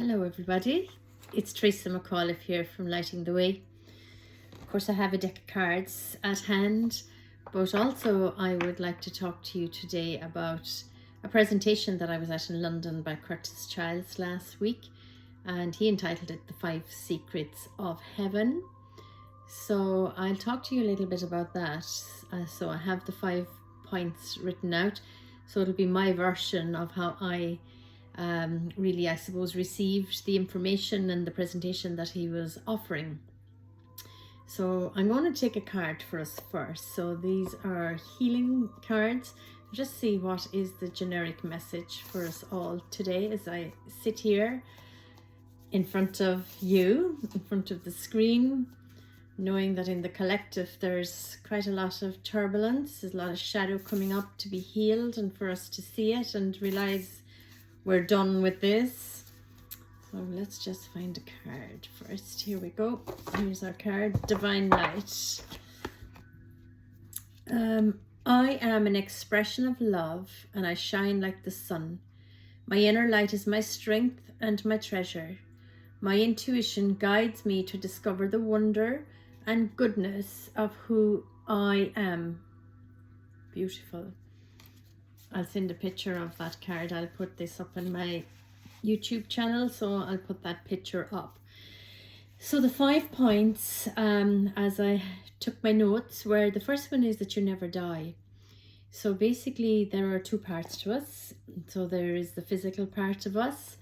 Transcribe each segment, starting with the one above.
Hello everybody, it's Therese Auliffe here from Lighting the Way. Of course I have a deck of cards at hand, but also I would like to talk to you today about a presentation that I was at in London by Curtis Childs last week, and he entitled it The 5 Secrets of Heaven. So I'll talk to you a little bit about that. So I have the 5 points written out, so it'll be my version of how I really, I suppose, received the information and the presentation that he was offering. So I'm going to take a card for us first. So these are healing cards. Just see what is the generic message for us all today as I sit here in front of you, in front of the screen, knowing that in the collective there's quite a lot of turbulence, there's a lot of shadow coming up to be healed and for us to see it and realize we're done with this. So let's just find a card first. Here we go. Here's our card, Divine Light. I am an expression of love and I shine like the sun. My inner light is my strength and my treasure. My intuition guides me to discover the wonder and goodness of who I am. Beautiful. I'll send a picture of that card. I'll put this up on my YouTube channel, so I'll put that picture up. So the 5 points, as I took my notes, were the first one is that you never die. So basically there are 2 parts to us. So there is the physical part of us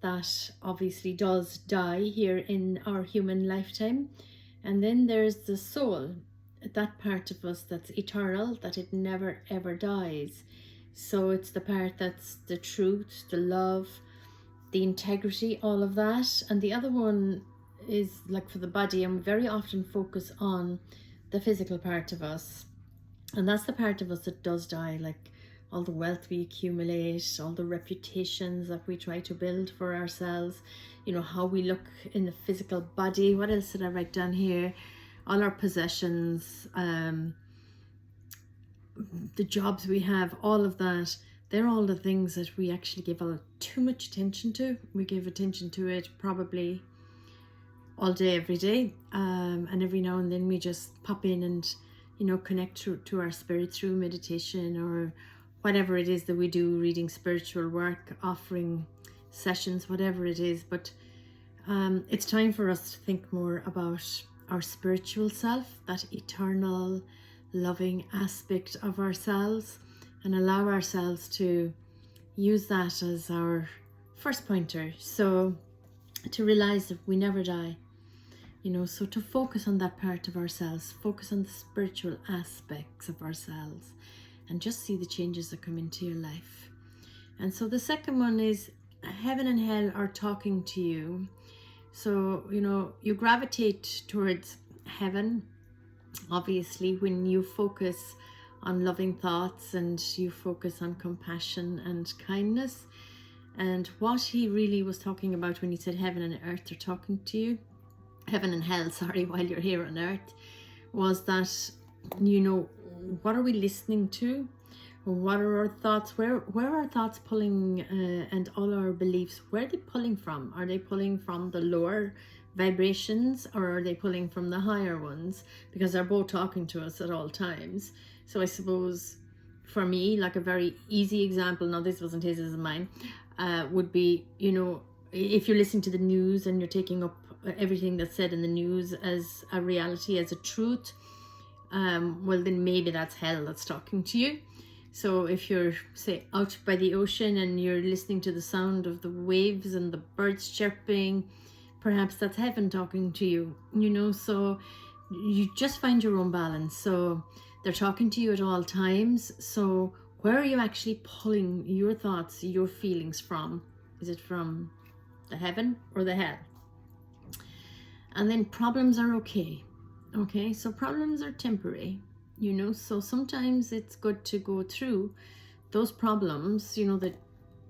that obviously does die here in our human lifetime. And then there's the soul, that part of us that's eternal, that it never ever dies. So it's the part that's the truth, the love, the integrity, all of that. And the other one is like for the body, and we very often focus on the physical part of us. And that's the part of us that does die, like all the wealth we accumulate, all the reputations that we try to build for ourselves, you know, how we look in the physical body. What else did I write down here? All our possessions, the jobs we have, all of that, they're all the things that we actually give too much attention to. We give attention to it probably all day, every day, and every now and then we just pop in and, you know, connect to our spirit through meditation or whatever it is that we do, reading spiritual work, offering sessions, whatever it is. But it's time for us to think more about our spiritual self, that eternal loving aspect of ourselves, and allow ourselves to use that as our first pointer. So to realize that we never die, you know, so to focus on that part of ourselves, focus on the spiritual aspects of ourselves, and just see the changes that come into your life. And so the second one is heaven and hell are talking to you. So, you know, you gravitate towards heaven obviously when you focus on loving thoughts and you focus on compassion and kindness. And what he really was talking about when he said heaven and earth are talking to you, heaven and hell, sorry, while you're here on earth, was that, you know, what are we listening to? What are our thoughts? Where are our thoughts pulling, and all our beliefs, where are they pulling from? Are they pulling from the lower vibrations, or are they pulling from the higher ones? Because they're both talking to us at all times. So I suppose for me, like a very easy example, now this wasn't his, this is mine, would be, you know, if you're listening to the news and you're taking up everything that's said in the news as a reality, as a truth, well then maybe that's hell that's talking to you. So if you're, say, out by the ocean and you're listening to the sound of the waves and the birds chirping, perhaps that's heaven talking to you, you know. So you just find your own balance. So they're talking to you at all times. So where are you actually pulling your thoughts, your feelings from? Is it from the heaven or the hell? And then problems are okay. Okay, so problems are temporary, you know. So sometimes it's good to go through those problems, you know, the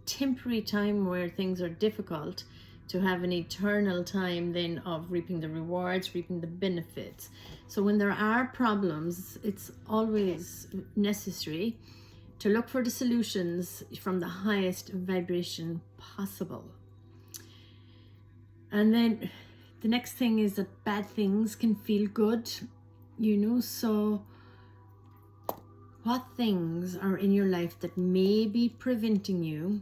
temporary time where things are difficult, to have an eternal time then of reaping the rewards, reaping the benefits. So when there are problems, it's always necessary to look for the solutions from the highest vibration possible. And then the next thing is that bad things can feel good, you know. So what things are in your life that may be preventing you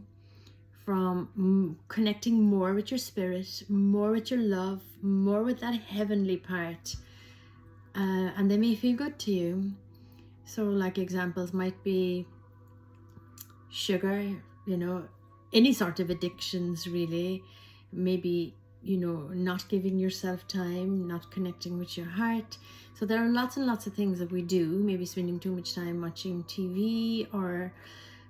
from connecting more with your spirit, more with your love, more with that heavenly part, and they may feel good to you. So like examples might be sugar, you know, any sort of addictions really, maybe, you know, not giving yourself time, not connecting with your heart. So there are lots and lots of things that we do, maybe spending too much time watching TV, or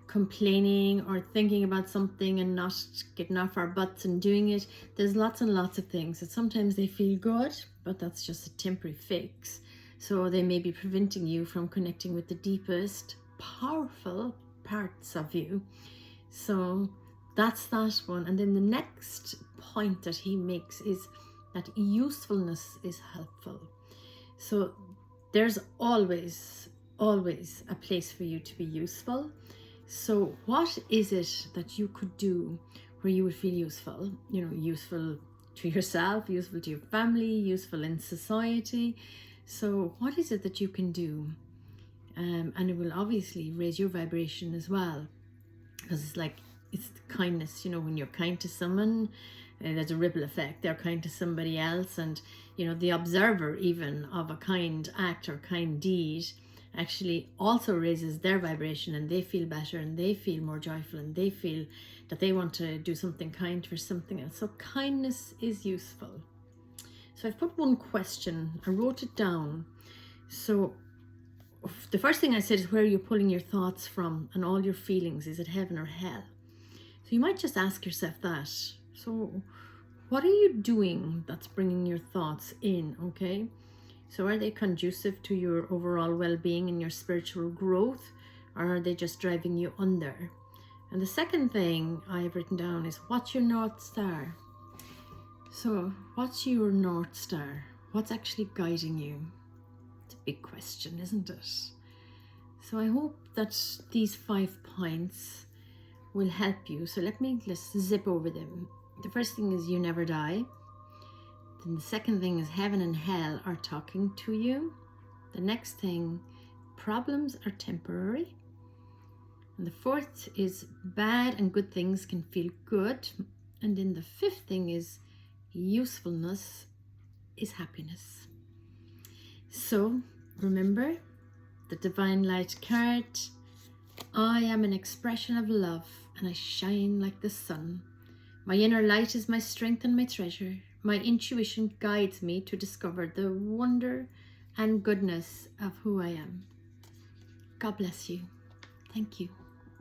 complaining, or thinking about something and not getting off our butts and doing it. There's lots and lots of things that sometimes they feel good, but that's just a temporary fix. So they may be preventing you from connecting with the deepest, powerful parts of you. So that's that one. And then the next point that he makes is that usefulness is helpful. So there's always a place for you to be useful. So what is it that you could do where you would feel useful? You know, useful to yourself, useful to your family, useful in society. So what is it that you can do? And it will obviously raise your vibration as well, because it's kindness, you know. When you're kind to someone, there's a ripple effect. They're kind to somebody else, and you know, the observer even of a kind act or kind deed actually also raises their vibration, and they feel better, and they feel more joyful, and they feel that they want to do something kind for something else. So kindness is useful. So I've put one question, I wrote it down. So the first thing I said is, where are you pulling your thoughts from and all your feelings? Is it heaven or hell? So you might just ask yourself that. So what are you doing that's bringing your thoughts in, okay? So are they conducive to your overall well-being and your spiritual growth, or are they just driving you under? And the second thing I've written down is, what's your North Star? So what's your North Star? What's actually guiding you? It's a big question, isn't it? So I hope that these 5 points will help you. So let's zip over them. The first thing is, you never die. Then the second thing is, heaven and hell are talking to you. The next thing, problems are temporary. And the fourth is, bad and good things can feel good. And then the fifth thing is, usefulness is happiness. So remember the Divine Light card. I am an expression of love, and I shine like the sun. My inner light is my strength and my treasure. My intuition guides me to discover the wonder and goodness of who I am. God bless you. Thank you.